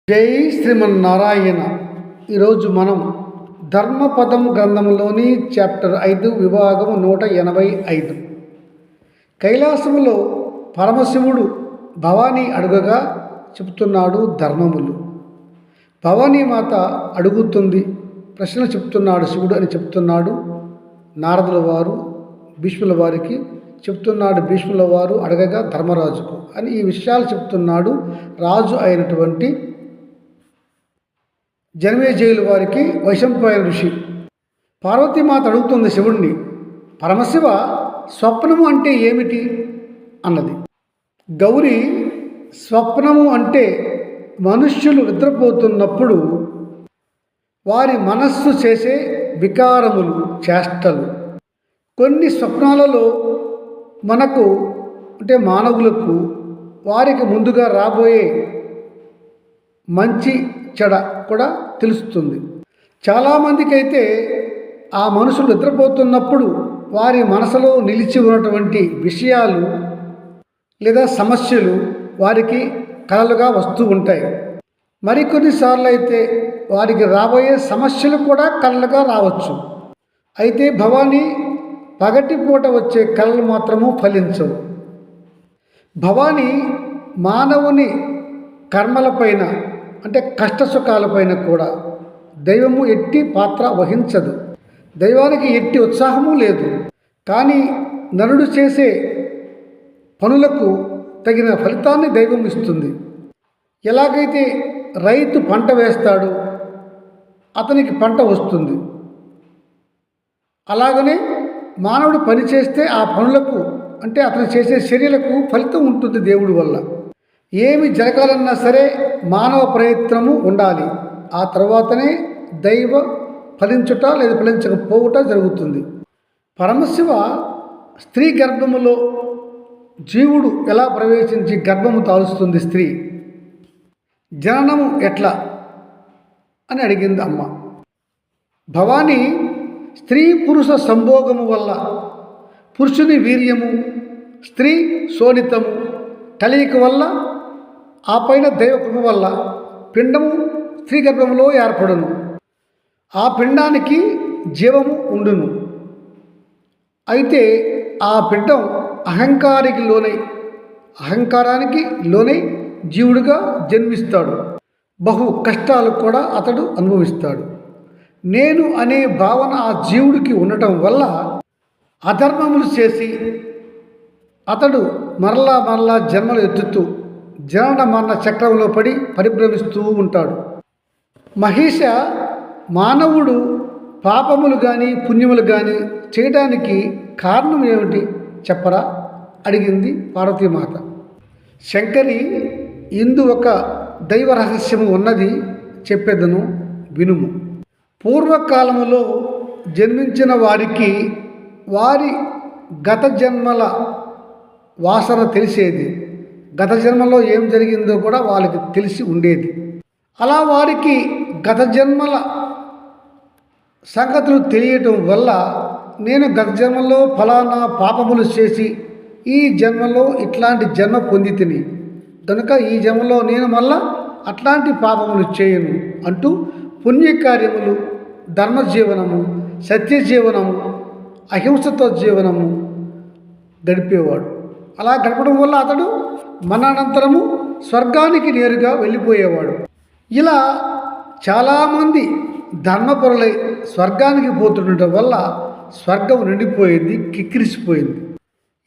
జై శ్రీమన్నారాయణ. ఈరోజు మనం ధర్మపదం గ్రంథంలోని చాప్టర్ 5 విభాగం 185. కైలాసములో పరమశివుడు భవానీ అడుగగా చెప్తున్నాడు ధర్మములు. భవానీ మాత అడుగుతుంది, ప్రశ్నలు చెప్తున్నాడు శివుడు అని చెప్తున్నాడు నారదుల వారు భీష్ముల వారికి చెప్తున్నాడు. భీష్ముల వారు అడగగా ధర్మరాజుకు అని ఈ విషయాలు చెప్తున్నాడు రాజు అయినటువంటి జనమేజయుల వారికి వైశంపాయన ఋషి. పార్వతీమాత అడుగుతుంది శివుణ్ణి, పరమశివ స్వప్నము అంటే ఏమిటి అన్నది. గౌరీ, స్వప్నము అంటే మనుష్యులు నిద్రపోతున్నప్పుడు వారి మనస్సు చేసే వికారములు, చేష్టలు. కొన్ని స్వప్నాలలో మనకు అంటే మానవులకు వారికి ముందుగా రాబోయే మంచి చెడ కూడా తెలుస్తుంది. చాలామందికి అయితే ఆ మనుషులు నిద్రపోతున్నప్పుడు వారి మనసులో నిలిచి ఉన్నటువంటి విషయాలు లేదా సమస్యలు వారికి కలలుగా వస్తూ ఉంటాయి. మరికొన్నిసార్లు అయితే వారికి రాబోయే సమస్యలు కూడా కలలుగా రావచ్చు. అయితే భవానీ పగటిపూట వచ్చే కళలు మాత్రము ఫలించవు. భవానీ మానవుని కర్మలపైన అంటే కష్టసుఖాలపైన కూడా దైవము ఎట్టి పాత్ర వహించదు. దైవానికి ఎట్టి ఉత్సాహము లేదు. కానీ నరుడు చేసే పనులకు తగిన ఫలితాన్ని దైవం ఇస్తుంది. ఎలాగైతే రైతు పంట వేస్తాడో అతనికి పంట వస్తుంది, అలాగనే మానవుడు పని చేస్తే ఆ పనులకు అంటే అతను చేసే చర్యలకు ఫలితం ఉంటుంది దేవుడి వల్ల. ఏమి జరగాలన్నా సరే మానవ ప్రయత్నము ఉండాలి. ఆ తర్వాతనే దైవ ఫలించుట లేదా ఫలించకపోవుట జరుగుతుంది. పరమశివ స్త్రీ గర్భములో జీవుడు ఎలా ప్రవేశించి గర్భము తాలుస్తుంది స్త్రీ, జననము ఎట్లా అని అడిగింది అమ్మ. భవానీ స్త్రీ పురుష సంభోగము వల్ల పురుషుని వీర్యము, స్త్రీ శోణితము కలయిక వల్ల ఆ పైన దైవకృప వల్ల పిండము స్త్రీ గర్భంలో ఏర్పడును. ఆ పిండానికి జీవము ఉండును. అయితే ఆ పిండం అహంకారానికి లోనై జీవుడిగా జన్మిస్తాడు. బహు కష్టాలు కూడా అతడు అనుభవిస్తాడు. నేను అనే భావన ఆ జీవుడికి ఉండటం వల్ల అధర్మములు చేసి అతడు మరలా జన్మలు ఎత్తుతూ జనన మరణ చక్రంలో పడి పరిభ్రమిస్తూ ఉంటాడు. మహేష, మానవుడు పాపములు కానీ పుణ్యములు కానీ చేయడానికి కారణం ఏమిటి చెప్పరా అడిగింది పార్వతీమాత. శంకరి, ఇందు ఒక దైవ రహస్యము ఉన్నది, చెప్పేదను వినుము. పూర్వకాలములో జన్మించిన వారికి వారి గత జన్మల వాసన తెలిసేది. గత జన్మలో ఏం జరిగిందో కూడా వాళ్ళకి తెలిసి ఉండేది. అలా వారికి గత జన్మల సంగతులు తెలియటం వల్ల నేను గత జన్మలో ఫలానా పాపములు చేసి ఈ జన్మలో ఇట్లాంటి జన్మ పొంది తిని కనుక ఈ జన్మలో నేను మళ్ళా అట్లాంటి పాపములు చేయను అంటూ పుణ్యకార్యములు, ధర్మజీవనము, సత్యజీవనము, అహింసతో జీవనము గడిపేవాడు. అలా గడపడం వల్ల అతడు మరణానంతరము స్వర్గానికి నేరుగా వెళ్ళిపోయేవాడు. ఇలా చాలామంది ధర్మపరులై స్వర్గానికి పోతుండటం వల్ల స్వర్గం నిండిపోయింది, కిక్కిరిసిపోయింది.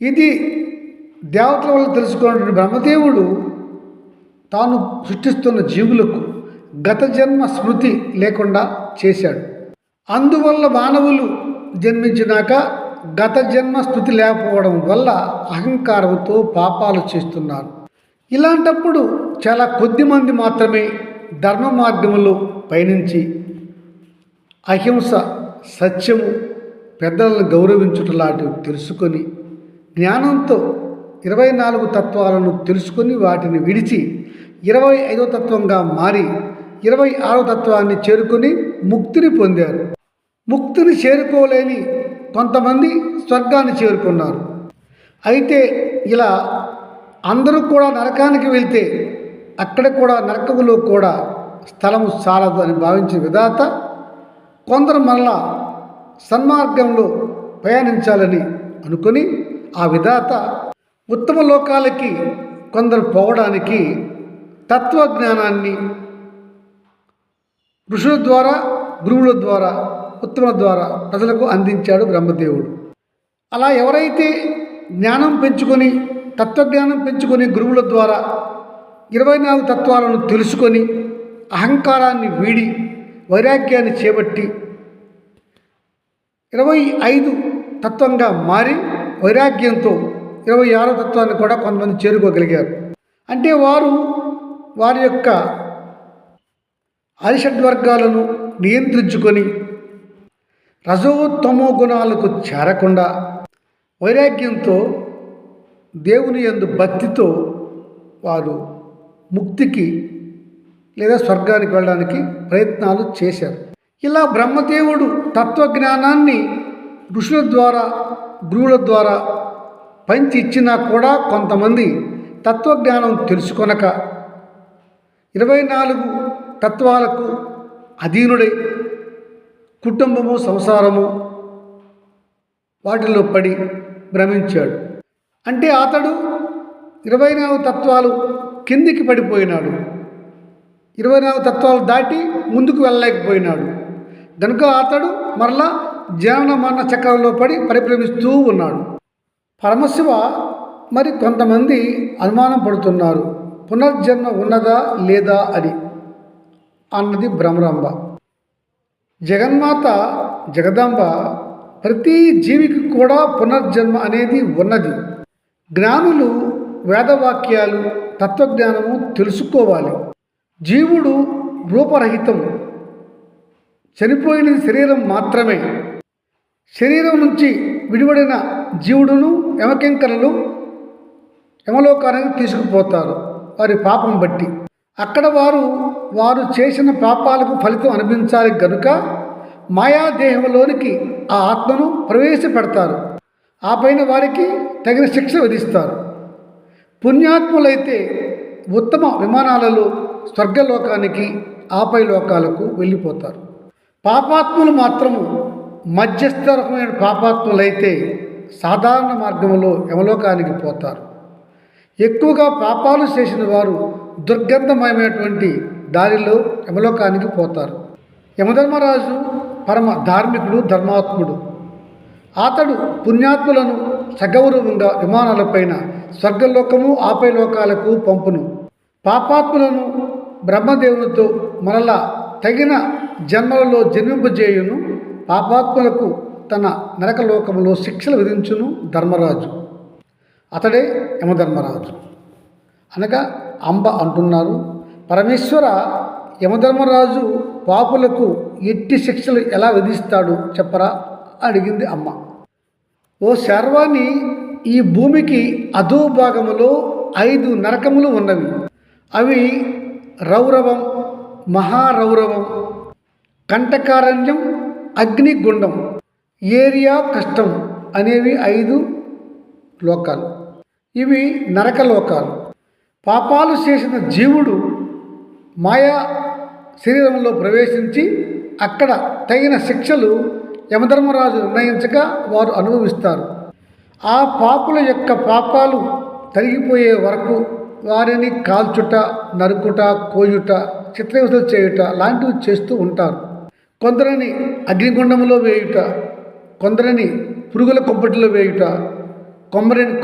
ఇది దేవతల వల్ల తెలుసుకున్న బ్రహ్మదేవుడు తాను సృష్టిస్తున్న జీవులకు గత జన్మ స్మృతి లేకుండా చేశాడు. అందువల్ల మానవులు జన్మించినాక గత జన్మ స్థుతి లేకపోవడం వల్ల అహంకారంతో పాపాలు చేస్తున్నారు. ఇలాంటప్పుడు చాలా కొద్ది మంది మాత్రమే ధర్మ మార్గములో పయనించి అహింస, సత్యము, పెద్దలను గౌరవించుట లాంటివి తెలుసుకొని జ్ఞానంతో 24 తత్వాలను తెలుసుకొని వాటిని విడిచి 25వ తత్వంగా మారి 26వ తత్వాన్ని చేరుకొని ముక్తిని పొందారు. ముక్తిని చేరుకోలేని కొంతమంది స్వర్గాన్ని చేరుకున్నారు. అయితే ఇలా అందరూ కూడా నరకానికి వెళ్తే అక్కడ కూడా నరకములో కూడా స్థలము చాలదు అని భావించిన విధాత కొందరు మరలా సన్మార్గంలో ప్రయాణించాలని అనుకొని ఆ విధాత ఉత్తమ లోకాలకి కొందరు పోవడానికి తత్వజ్ఞానాన్ని ఋషుల ద్వారా, గురువుల ద్వారా, ఉత్తముల ద్వారా ప్రజలకు అందించాడు బ్రహ్మదేవుడు. అలా ఎవరైతే జ్ఞానం పెంచుకొని, తత్వజ్ఞానం పెంచుకొని గురువుల ద్వారా 24 తత్వాలను తెలుసుకొని అహంకారాన్ని వీడి వైరాగ్యాన్ని చేపట్టి 25 తత్వంగా మారి వైరాగ్యంతో 26వ తత్వాన్ని కూడా కొంతమంది చేరుకోగలిగారు. అంటే వారి యొక్క అరిషడ్వర్గాలను నియంత్రించుకొని రజోత్తమో గుణాలకు చేరకుండా వైరాగ్యంతో దేవుని యందు భక్తితో వారు ముక్తికి లేదా స్వర్గానికి వెళ్ళడానికి ప్రయత్నాలు చేశారు. ఇలా బ్రహ్మదేవుడు తత్వజ్ఞానాన్ని ఋషుల ద్వారా, గురువుల ద్వారా పంచి ఇచ్చినా కూడా కొంతమంది తత్వజ్ఞానం తెలుసుకొనక 24 తత్వాలకు అధీనుడై కుటుంబము, సంసారము వాటిలో పడి భ్రమించాడు. అంటే అతడు 24 తత్వాలు కిందికి పడిపోయినాడు, 24 తత్వాలు దాటి ముందుకు వెళ్ళలేకపోయినాడు. కనుక అతడు మరలా జనన మరణ చక్రంలో పడి పరిభ్రమిస్తూ ఉన్నాడు. పరమశివ మరి కొంతమంది అనుమానం పడుతున్నారు, పునర్జన్మ ఉన్నదా లేదా అని అన్నది భ్రమరాంబ. జగన్మాత జగదాంబ ప్రతి జీవికి కూడా పునర్జన్మ అనేది ఉన్నది. జ్ఞానులు వేదవాక్యాలు, తత్వజ్ఞానము తెలుసుకోవాలి. జీవుడు రూపరహితం, చనిపోయిన శరీరం మాత్రమే. శరీరం నుంచి విడిపడిన జీవుడును యమకింకరులు యమలోకానికి తీసుకుపోతారు వారి పాపం బట్టి. అక్కడ వారు చేసిన పాపాలకు ఫలితం అనిపించాలి గనుక మాయాదేహంలోనికి ఆ ఆత్మను ప్రవేశపెడతారు. ఆ పైన వారికి తగిన శిక్ష విధిస్తారు. పుణ్యాత్ములైతే ఉత్తమ విమానాలలో స్వర్గలోకానికి, ఆపై లోకాలకు వెళ్ళిపోతారు. పాపాత్ములు మాత్రము మధ్యస్థ రకమైన పాపాత్ములైతే సాధారణ మార్గంలో యమలోకానికి పోతారు. ఎక్కువగా పాపాలు చేసిన వారు దుర్గంధమయమైనటువంటి దారిలో యమలోకానికి పోతారు. యమధర్మరాజు పరమ ధార్మికుడు, ధర్మాత్ముడు. అతడు పుణ్యాత్ములను సగౌరవంగా విమానాలపైన స్వర్గలోకము, ఆపై లోకాలకు పంపును. పాపాత్ములను బ్రహ్మదేవునితో మరలా తగిన జన్మలలో జన్మింపజేయును. పాపాత్ములకు తన నరకలోకములో శిక్షలు విధించును ధర్మరాజు. అతడే యమధర్మరాజు. అనగా అంబ అంటున్నారు, పరమేశ్వర, యమధర్మరాజు పాపులకు ఎట్టి శిక్షలు ఎలా విధిస్తాడు చెప్పరా అడిగింది అమ్మ. ఓ శర్వాణి, ఈ భూమికి అధో భాగములో 5 నరకములు ఉన్నవి. అవి రౌరవం, మహారౌరవం, కంటకారణ్యం, అగ్నిగుండం, ఏరియా కష్టం అనేవి 5 లోకాలు. ఇవి నరకలోకాలు. పాపాలు చేసిన జీవుడు మాయా శరీరంలో ప్రవేశించి అక్కడ తగిన శిక్షలు యమధర్మరాజు నిర్ణయించగా వారు అనుభవిస్తారు. ఆ పాపుల యొక్క పాపాలు తరిగిపోయే వరకు వారిని కాల్చుట, నరుకుట, కోయుట, చిత్రహింసలు చేయుట లాంటివి చేస్తూ ఉంటారు. కొందరిని అగ్నిగుండంలో వేయుట, కొందరిని పురుగుల కొబ్బటిలో వేయుట,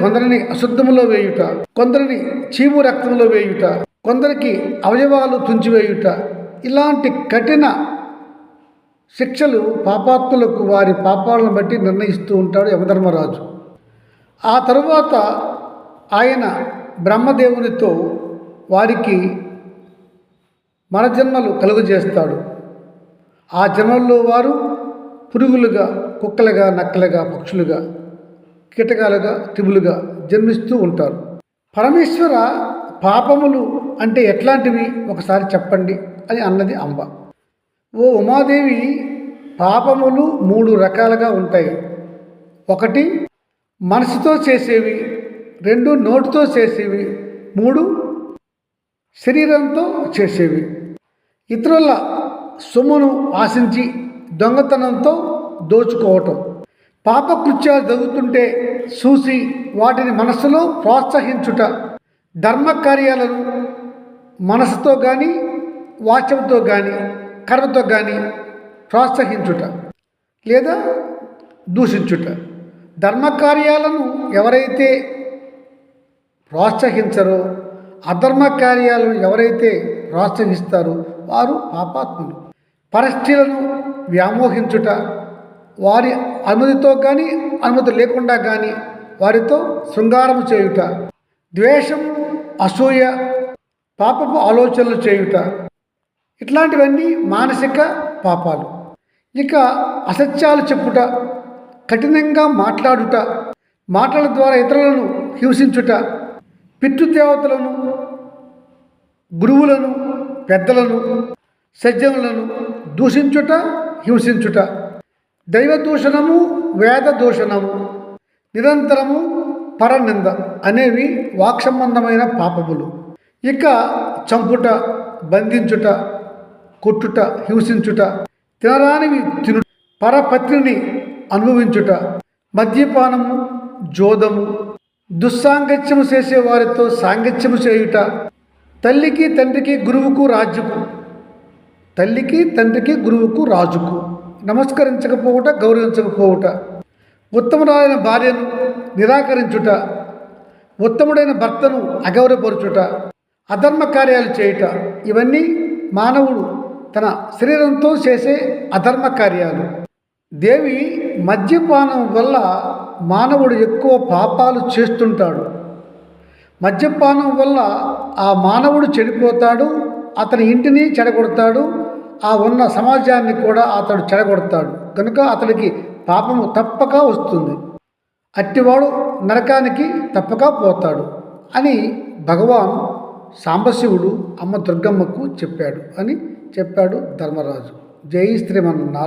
కొందరిని అశుద్ధములో వేయుట, కొందరిని చీము రక్తంలో వేయుట, కొందరికి అవయవాలు తుంచివేయుట, ఇలాంటి కఠిన శిక్షలు పాపాత్ములకు వారి పాపాలను బట్టి నిర్ణయిస్తూ ఉంటాడు యమధర్మరాజు. ఆ తరువాత ఆయన బ్రహ్మదేవునితో వారికి మరజన్మలు కలుగజేస్తాడు. ఆ జన్మల్లో వారు పురుగులుగా, కుక్కలుగా, నక్కలుగా, పక్షులుగా, కీటకాలుగా, తిబులుగా జన్మిస్తూ ఉంటారు. పరమేశ్వర, పాపములు అంటే ఎట్లాంటివి ఒకసారి చెప్పండి అని అన్నది అంబ. ఓ ఉమాదేవి, పాపములు 3 రకాలుగా ఉంటాయి. 1 మనసుతో చేసేవి, 2 నోటితో చేసేవి, 3 శరీరంతో చేసేవి. ఇతరుల సొమ్మును ఆశించి దొంగతనంతో దోచుకోవటం, పాపకృత్యాలు జరుగుతుంటే చూసి వాటిని మనస్సులో ప్రోత్సహించుట, ధర్మకార్యాలను మనసుతో కానీ వాచంతో కానీ కర్మతో కానీ ప్రోత్సహించుట లేదా దూషించుట. ధర్మకార్యాలను ఎవరైతే ప్రోత్సహించరో, అధర్మ కార్యాలను ఎవరైతే ప్రోత్సహిస్తారో వారు పాపాత్ములు. పరస్త్రీలను వ్యామోహించుట, వారి అనుమతితో కానీ అనుమతి లేకుండా కానీ వారితో శృంగారము చేయుట, ద్వేషం, అసూయ, పాపపు ఆలోచనలు చేయుట, ఇట్లాంటివన్నీ మానసిక పాపాలు. ఇక అసత్యాలు చెప్పుట, కఠినంగా మాట్లాడుట, మాటల ద్వారా ఇతరులను హింసించుట, పితృదేవతలను, గురువులను, పెద్దలను, సజ్జనులను దూషించుట, హింసించుట, దైవదూషణము, వేద దూషణము, నిరంతరము పరనింద అనేవి వాక్ సంబంధమైన పాపములు. ఇక చంపుట, బంధించుట, కొట్టుట, హింసించుట, తినరానివి తినుట, పరపత్నిని అనుభవించుట, మద్యపానము, జోదము, దుస్సాంగత్యము చేసే వారితో సాంగత్యము చేయుట, తల్లికి తండ్రికి గురువుకు రాజుకు, తల్లికి తండ్రికి గురువుకు రాజుకు నమస్కరించకపోవుట, గౌరవించకపోవుట, ఉత్తముడైన భార్యను నిరాకరించుట, ఉత్తముడైన భర్తను అగౌరవపరచుట, అధర్మ కార్యాలు చేయుట, ఇవన్నీ మానవుడు తన శరీరంతో చేసే అధర్మ కార్యాలు. దేవి మద్యపానం వల్ల మానవుడు ఎక్కువ పాపాలు చేస్తుంటాడు. మద్యపానం వల్ల ఆ మానవుడు చెడిపోతాడు, అతని ఇంటిని చెడగొడతాడు, ఆ ఉన్న సమాజాన్ని కూడా అతడు చెడగొడతాడు. కనుక అతడికి పాపము తప్పక వస్తుంది. అట్టివాడు నరకానికి తప్పక పోతాడు అని భగవాన్ సాంబశివుడు అమ్మ దుర్గమ్మకు చెప్పాడు అని చెప్పాడు ధర్మరాజు. జై శ్రీమన్నారాయణ.